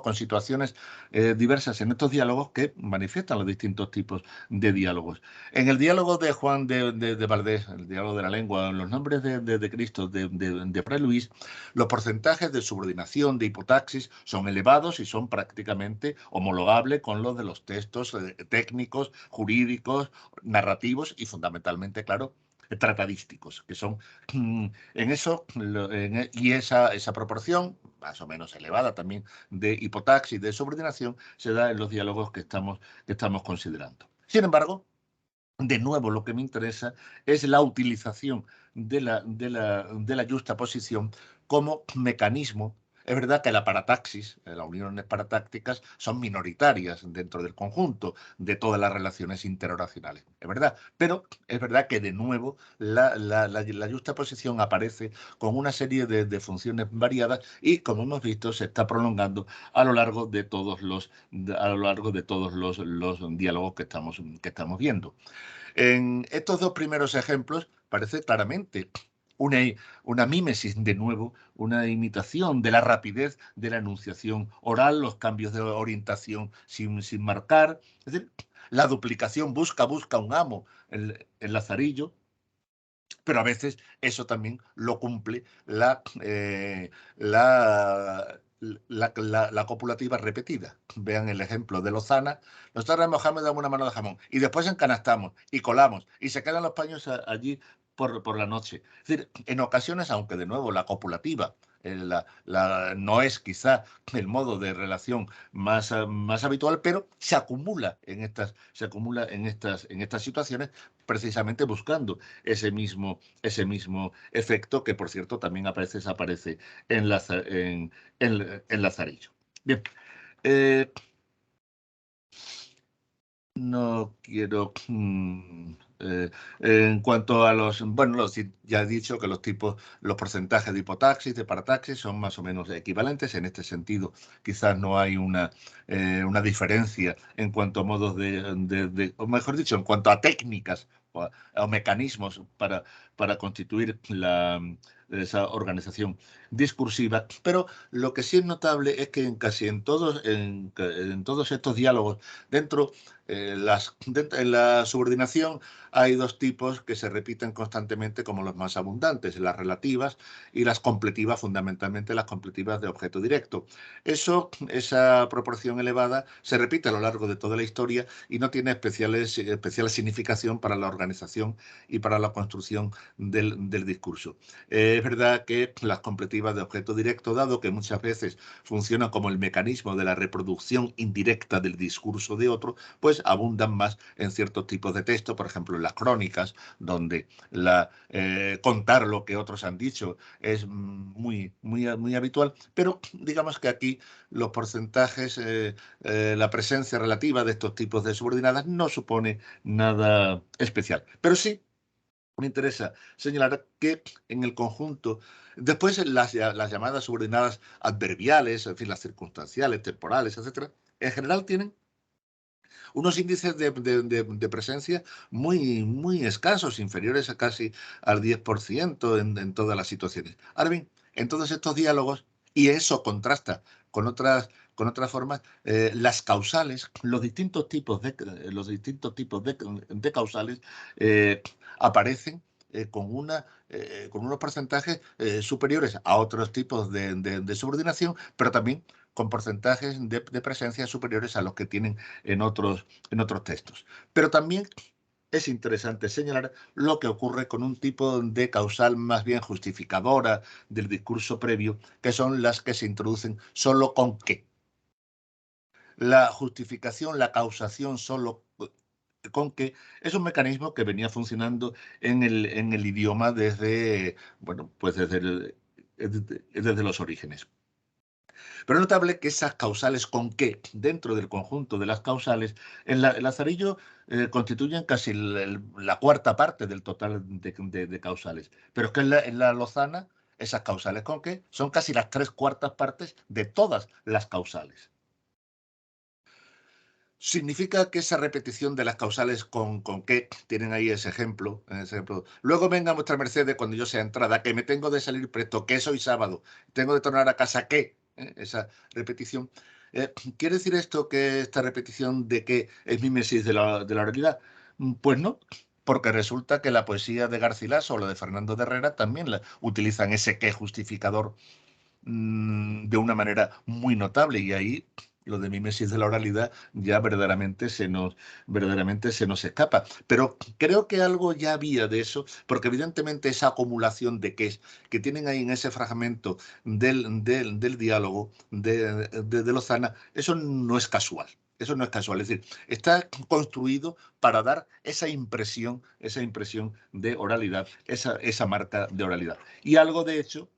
con situaciones diversas en estos diálogos que manifiestan los distintos tipos de diálogos. En el diálogo de Juan de Valdés, el diálogo de la lengua, en los nombres de Cristo de Fray Luis, los porcentajes de subordinación, de hipotaxis, son elevados y son prácticamente homologables con los de los textos técnicos, jurídicos, narrativos y fundamentalmente, claro, tratadísticos, que son en eso, y esa proporción, más o menos elevada también, de hipotaxis, de subordinación, se da en los diálogos que estamos considerando. Sin embargo, de nuevo, lo que me interesa es la utilización de la yuxtaposición como mecanismo. Es verdad que la parataxis, las uniones paratácticas, son minoritarias dentro del conjunto de todas las relaciones interoracionales. Es verdad, pero es verdad que de nuevo la yuxtaposición aparece con una serie de funciones variadas y, como hemos visto, se está prolongando a lo largo de todos los diálogos que estamos viendo. En estos dos primeros ejemplos parece claramente una mímesis, de nuevo, una imitación de la rapidez de la enunciación oral, los cambios de orientación sin marcar. Es decir, la duplicación, busca un amo, el Lazarillo, pero a veces eso también lo cumple la copulativa repetida. Vean el ejemplo de Lozana. Nosotros remojamos y damos una mano de jamón y después encanastamos y colamos y se quedan los paños allí por la noche. Es decir, en ocasiones, aunque de nuevo la copulativa no es quizá el modo de relación más habitual, pero se acumula en estas situaciones, precisamente buscando ese mismo efecto, que por cierto también desaparece en Lazarillo. Bien, no quiero... en cuanto a ya he dicho que los porcentajes de hipotaxis, de parataxis son más o menos equivalentes. En este sentido, quizás no hay una diferencia en cuanto a modos o mejor dicho, en cuanto a técnicas o mecanismos para constituir esa organización discursiva, pero lo que sí es notable es que en todos estos diálogos, en la subordinación, hay dos tipos que se repiten constantemente como los más abundantes: las relativas y las completivas, fundamentalmente las completivas de objeto directo. Esa proporción elevada se repite a lo largo de toda la historia y no tiene especial significación para la organización y para la construcción del discurso. Es verdad que las completivas de objeto directo, dado que muchas veces funcionan como el mecanismo de la reproducción indirecta del discurso de otro, pues abundan más en ciertos tipos de texto, por ejemplo en las crónicas, donde contar lo que otros han dicho es muy habitual, pero digamos que aquí los porcentajes, la presencia relativa de estos tipos de subordinadas no supone nada especial. Pero sí me interesa señalar que en el conjunto, después las llamadas subordinadas adverbiales, es decir, las circunstanciales, temporales, etcétera, en general tienen unos índices de presencia muy escasos, inferiores a casi al 10% en todas las situaciones. Ahora bien, en todos estos diálogos, y eso contrasta con otras formas, las causales, los distintos tipos de causales aparecen con unos porcentajes superiores a otros tipos de subordinación, pero también con porcentajes de presencia superiores a los que tienen en otros textos. Pero también es interesante señalar lo que ocurre con un tipo de causal más bien justificadora del discurso previo, que son las que se introducen solo con qué. La justificación, la causación solo con que es un mecanismo que venía funcionando en el idioma desde los orígenes. Pero es notable que esas causales con qué, dentro del conjunto de las causales, en Lazarillo constituyen casi la cuarta parte del total de causales. Pero es que en la Lozana, esas causales con qué son casi las 3/4 partes de todas las causales. Significa que esa repetición de las causales con qué, tienen ahí ese ejemplo. Luego venga vuestra merced de cuando yo sea entrada, que me tengo de salir presto, que soy sábado, tengo de tornar a casa, que esa repetición. ¿Quiere decir esto que esta repetición de que es mímesis de la oralidad? Pues no, porque resulta que la poesía de Garcilaso o la de Fernando de Herrera también utilizan ese qué justificador de una manera muy notable, y ahí lo de mímesis de la oralidad ya verdaderamente se nos escapa. Pero creo que algo ya había de eso, porque evidentemente esa acumulación de qués que tienen ahí en ese fragmento del diálogo de Lozana, eso no es casual. Eso no es casual, es decir, está construido para dar esa impresión de oralidad, esa marca de oralidad. Y algo de eso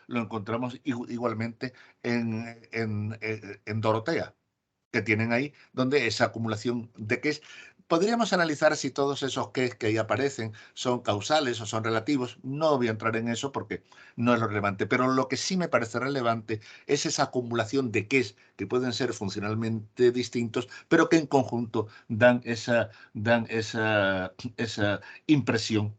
lo encontramos igualmente en Dorotea, que tienen ahí, donde esa acumulación de qués. Podríamos analizar si todos esos qués que ahí aparecen son causales o son relativos. No voy a entrar en eso porque no es lo relevante, pero lo que sí me parece relevante es esa acumulación de qués que pueden ser funcionalmente distintos, pero que en conjunto dan esa impresión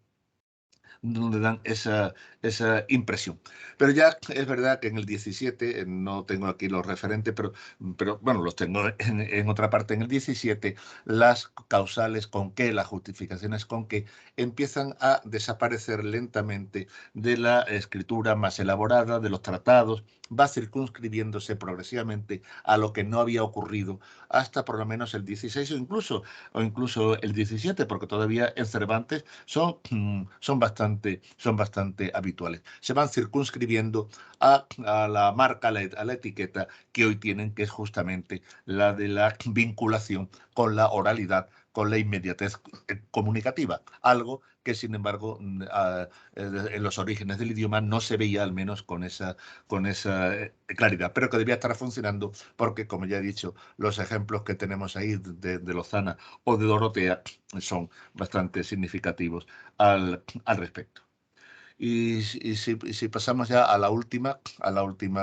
esa impresión. Pero ya es verdad que en el 17, no tengo aquí los referentes, pero bueno, los tengo en otra parte. En el 17, las causales con qué, las justificaciones con qué, empiezan a desaparecer lentamente de la escritura más elaborada, de los tratados, va circunscribiéndose progresivamente a lo que no había ocurrido hasta por lo menos el 16 o incluso el 17, porque todavía en Cervantes son bastante habituales. Se van circunscribiendo a la marca, a la etiqueta que hoy tienen, que es justamente la de la vinculación con la oralidad, con la inmediatez comunicativa, algo que sin embargo en los orígenes del idioma no se veía, al menos con esa claridad, pero que debía estar funcionando porque, como ya he dicho, los ejemplos que tenemos ahí de Lozana o de Dorotea son bastante significativos al respecto. Y si pasamos ya a la última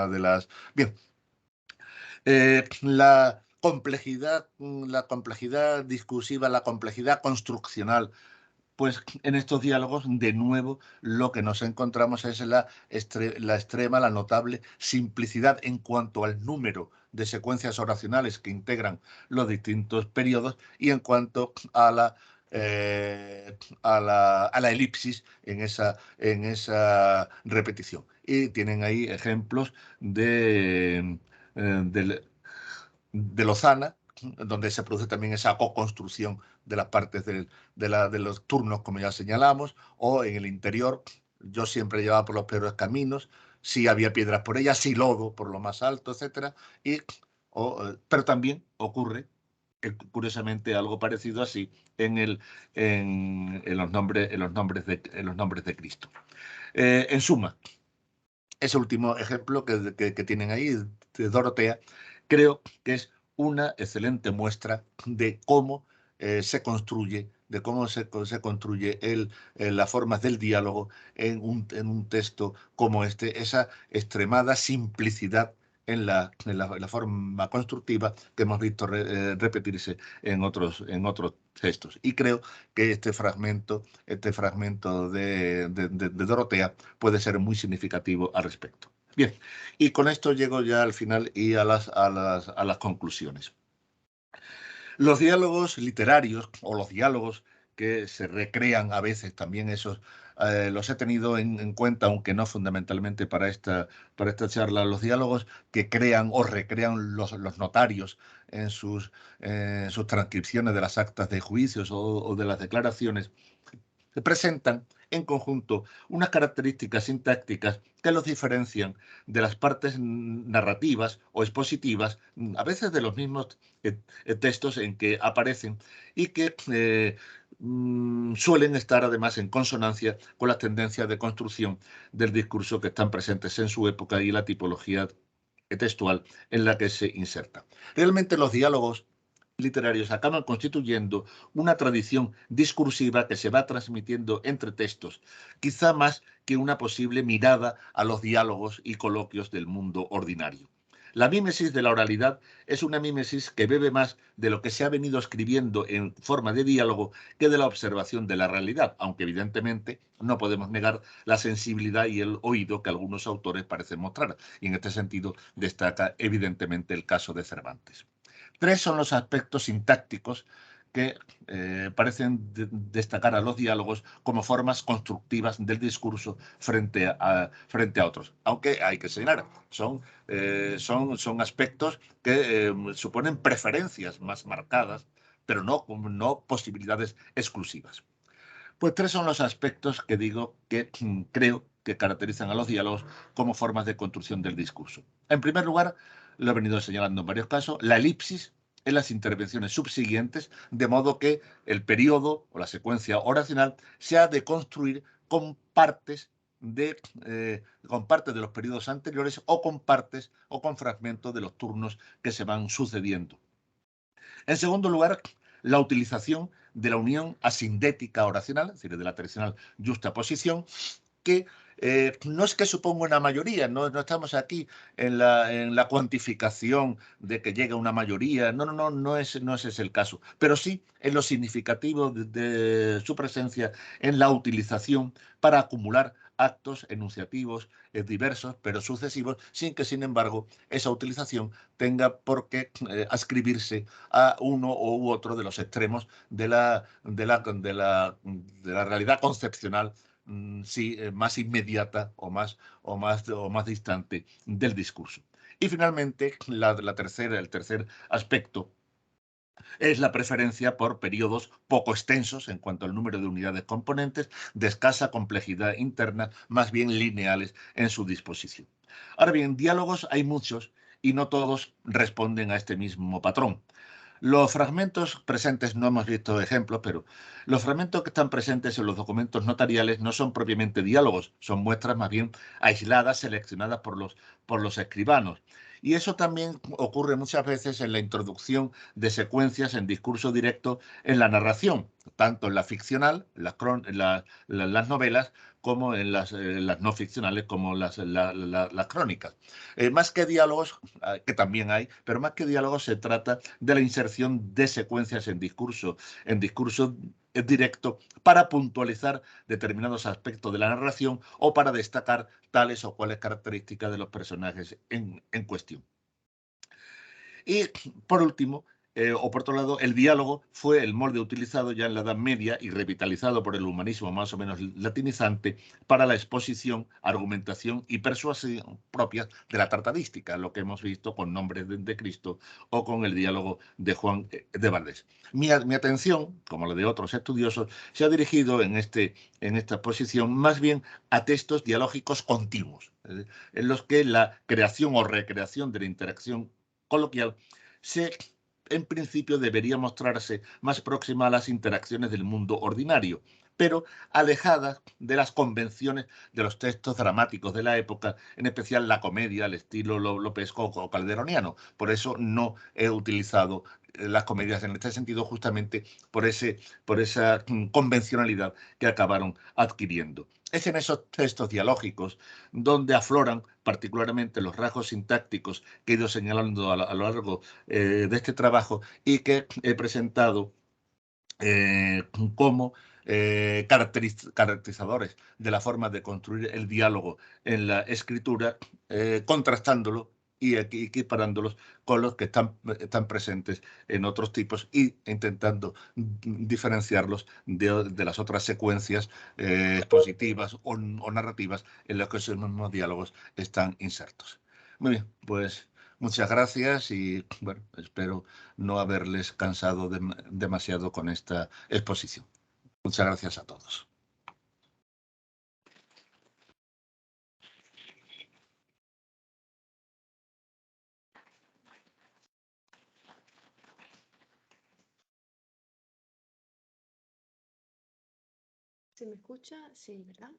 de las... Bien, la complejidad discursiva, la complejidad construccional, pues en estos diálogos, de nuevo, lo que nos encontramos es la extrema, la notable simplicidad en cuanto al número de secuencias oracionales que integran los distintos periodos y en cuanto a la elipsis en esa repetición. Y tienen ahí ejemplos de Lozana, donde se produce también esa co-construcción de las partes de los turnos, como ya señalamos, o en el interior, yo siempre llevaba por los peores caminos, si había piedras por ellas, si lodo por lo más alto, etc. Pero también ocurre, curiosamente, algo parecido así en los nombres de Cristo. En suma, ese último ejemplo que tienen ahí, de Dorotea, creo que es una excelente muestra de cómo se construye, las formas del diálogo en un texto como este, esa extremada simplicidad en la forma constructiva que hemos visto repetirse en otros textos. Y creo que este fragmento de Dorotea puede ser muy significativo al respecto. Bien, y con esto llego ya al final y a las conclusiones. Los diálogos literarios o los diálogos que se recrean a veces, también esos los he tenido en cuenta, aunque no fundamentalmente para esta charla, los diálogos que crean o recrean los notarios en sus transcripciones de las actas de juicios o de las declaraciones, presentan en conjunto unas características sintácticas que los diferencian de las partes narrativas o expositivas, a veces de los mismos textos en que aparecen, y que suelen estar además en consonancia con las tendencias de construcción del discurso que están presentes en su época y la tipología textual en la que se inserta. Realmente los diálogos literarios acaban constituyendo una tradición discursiva que se va transmitiendo entre textos, quizá más que una posible mirada a los diálogos y coloquios del mundo ordinario. La mímesis de la oralidad es una mímesis que bebe más de lo que se ha venido escribiendo en forma de diálogo que de la observación de la realidad, aunque evidentemente no podemos negar la sensibilidad y el oído que algunos autores parecen mostrar, y en este sentido destaca evidentemente el caso de Cervantes. Tres son los aspectos sintácticos que parecen destacar a los diálogos como formas constructivas del discurso frente a otros. Aunque hay que señalar, son aspectos que suponen preferencias más marcadas, pero no posibilidades exclusivas. Pues tres son los aspectos que digo que creo que caracterizan a los diálogos como formas de construcción del discurso. En primer lugar, lo he venido señalando en varios casos, la elipsis en las intervenciones subsiguientes, de modo que el periodo o la secuencia oracional se ha de construir con partes de los periodos anteriores o con partes o con fragmentos de los turnos que se van sucediendo. En segundo lugar, la utilización de la unión asindética oracional, es decir, de la tradicional justaposición, que no es que suponga una mayoría, no estamos aquí en la cuantificación de que llegue una mayoría, no es ese el caso, pero sí en lo significativo de su presencia en la utilización para acumular actos enunciativos diversos, pero sucesivos, sin que, sin embargo, esa utilización tenga por qué ascribirse a uno u otro de los extremos de la realidad concepcional, sí, más inmediata o más distante del discurso. Y finalmente, el tercer aspecto es la preferencia por periodos poco extensos en cuanto al número de unidades componentes, de escasa complejidad interna, más bien lineales en su disposición. Ahora bien, diálogos hay muchos y no todos responden a este mismo patrón. Los fragmentos presentes, no hemos visto ejemplos, pero los fragmentos que están presentes en los documentos notariales no son propiamente diálogos, son muestras más bien aisladas, seleccionadas por los escribanos. Y eso también ocurre muchas veces en la introducción de secuencias en discurso directo en la narración, tanto en la ficcional, en las novelas, como en las no ficcionales, como las crónicas. Más que diálogos, que también hay, pero más que diálogos se trata de la inserción de secuencias en discurso directo para puntualizar determinados aspectos de la narración o para destacar tales o cuales características de los personajes en cuestión. Y por último, o por otro lado, el diálogo fue el molde utilizado ya en la Edad Media y revitalizado por el humanismo más o menos latinizante para la exposición, argumentación y persuasión propias de la tratadística, lo que hemos visto con Nombres de Cristo o con el diálogo de Juan de Valdés. Mi atención, como la de otros estudiosos, se ha dirigido en esta exposición más bien a textos dialógicos continuos, en los que la creación o recreación de la interacción coloquial en principio debería mostrarse más próxima a las interacciones del mundo ordinario, pero alejada de las convenciones de los textos dramáticos de la época, en especial la comedia al estilo lopesco o calderoniano. Por eso no he utilizado las comedias en este sentido, justamente por esa convencionalidad que acabaron adquiriendo. Es en esos textos dialógicos donde afloran particularmente los rasgos sintácticos que he ido señalando a lo largo de este trabajo y que he presentado como caracterizadores de la forma de construir el diálogo en la escritura, contrastándolo y equiparándolos con los que están presentes en otros tipos y intentando diferenciarlos de las otras secuencias expositivas o narrativas en las que esos mismos diálogos están insertos. Muy bien, pues muchas gracias y bueno, espero no haberles cansado demasiado con esta exposición. Muchas gracias a todos. ¿Se me escucha? Sí, ¿verdad?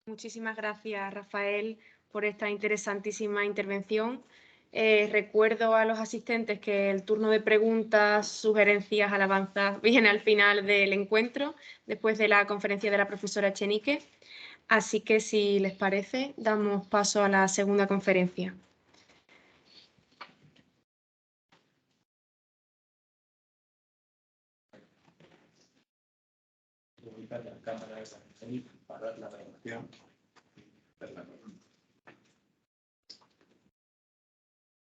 Muchísimas gracias, Rafael, por esta interesantísima intervención. Recuerdo a los asistentes que el turno de preguntas, sugerencias, alabanzas viene al final del encuentro, después de la conferencia de la profesora Echenique. Así que, si les parece, damos paso a la segunda conferencia. La cámara para la grabación.